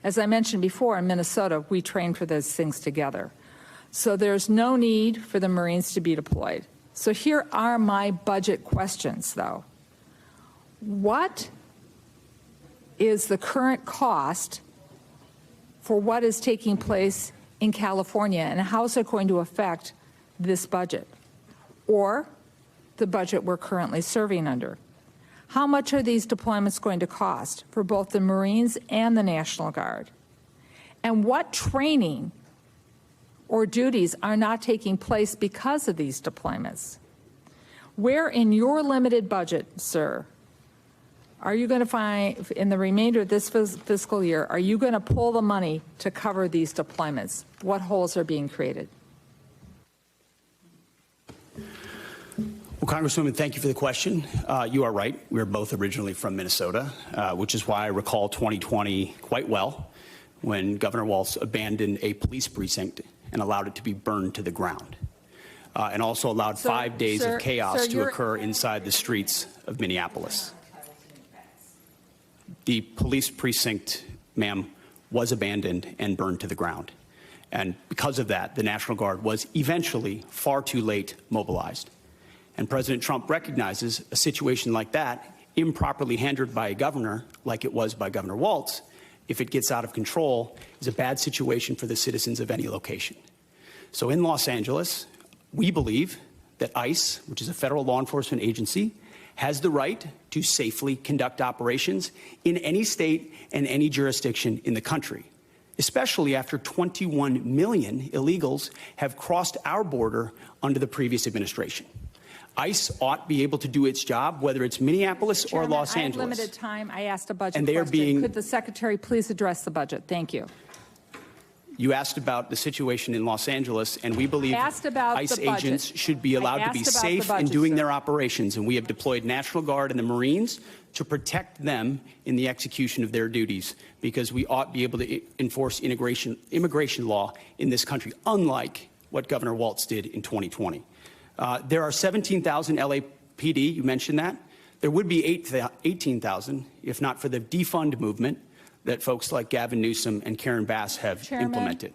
As I mentioned before, in Minnesota, we train for those things together. So there's no need for the Marines to be deployed. So here are my budget questions, though. What is the current cost for what is taking place in California, and how is it going to affect this budget or the budget we're currently serving under? How much are these deployments going to cost for both the Marines and the National Guard? And what training or duties are not taking place because of these deployments? Where in your limited budget, sir, are you going to find, in the remainder of this fiscal year, are you going to pull the money to cover these deployments? What holes are being created? Well, Congresswoman, thank you for the question. You are right. We are both originally from Minnesota, which is why I recall 2020 quite well, when Governor Walz abandoned a police precinct and allowed it to be burned to the ground, and also allowed 5 days of chaos to occur inside the streets of Minneapolis. The police precinct, ma'am, was abandoned and burned to the ground. And because of that, the National Guard was eventually far too late mobilized. And President Trump recognizes a situation like that, improperly handled by a governor, like it was by Governor Walz, if it gets out of control, is a bad situation for the citizens of any location. So in Los Angeles, we believe that ICE, which is a federal law enforcement agency, has the right to safely conduct operations in any state and any jurisdiction in the country, especially after 21 million illegals have crossed our border under the previous administration. ICE ought to be able to do its job, whether it's Minneapolis or Los Angeles. I have limited time. I asked a budget and they question. Are being, Could the Secretary please address the budget? Thank you. You asked about the situation in Los Angeles, and we believe ICE agents should be allowed to be safe in doing their operations, and we have deployed National Guard and the Marines to protect them in the execution of their duties, because we ought to be able to enforce immigration law in this country, unlike what Governor Walz did in 2020. There are 17,000 LAPD, you mentioned that. There would be 18,000 if not for the defund movement that folks like Gavin Newsom and Karen Bass have implemented.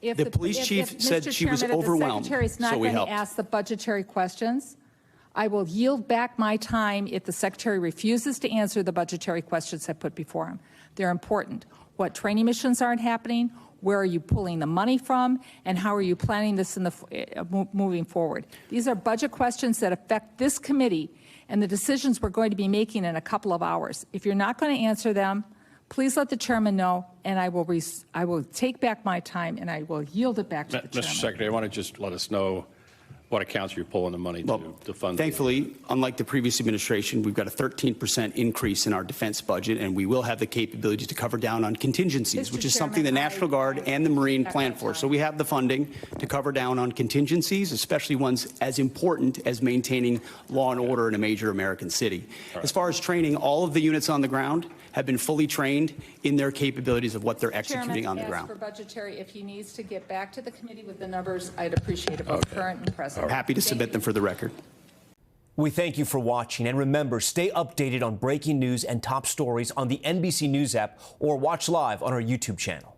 The police chief said she was overwhelmed, if the Secretary's not going to ask the budgetary questions, I will yield back my time if the Secretary refuses to answer the budgetary questions I put before him. They're important. What training missions aren't happening? Where are you pulling the money from? And how are you planning this in the moving forward? These are budget questions that affect this committee and the decisions we're going to be making in a couple of hours. If you're not going to answer them, please let the chairman know, and I will take back my time and I will yield it back to the chairman. Mr. Secretary, I want to just let us know what accounts you're pulling the money to fund. Thankfully, unlike the previous administration, we've got a 13% increase in our defense budget, and we will have the capability to cover down on contingencies, which is something the National Guard and the Marine plan for. So we have the funding to cover down on contingencies, especially ones as important as maintaining law and order in a major American city. As far as training, all of the units on the ground have been fully trained in their capabilities of what they're executing on the ground. For budgetary, if he needs to get back to the committee with the numbers, I'd appreciate it, both current and present. I'm happy to submit them for the record. We thank you for watching, and remember, stay updated on breaking news and top stories on the NBC News app or watch live on our YouTube channel.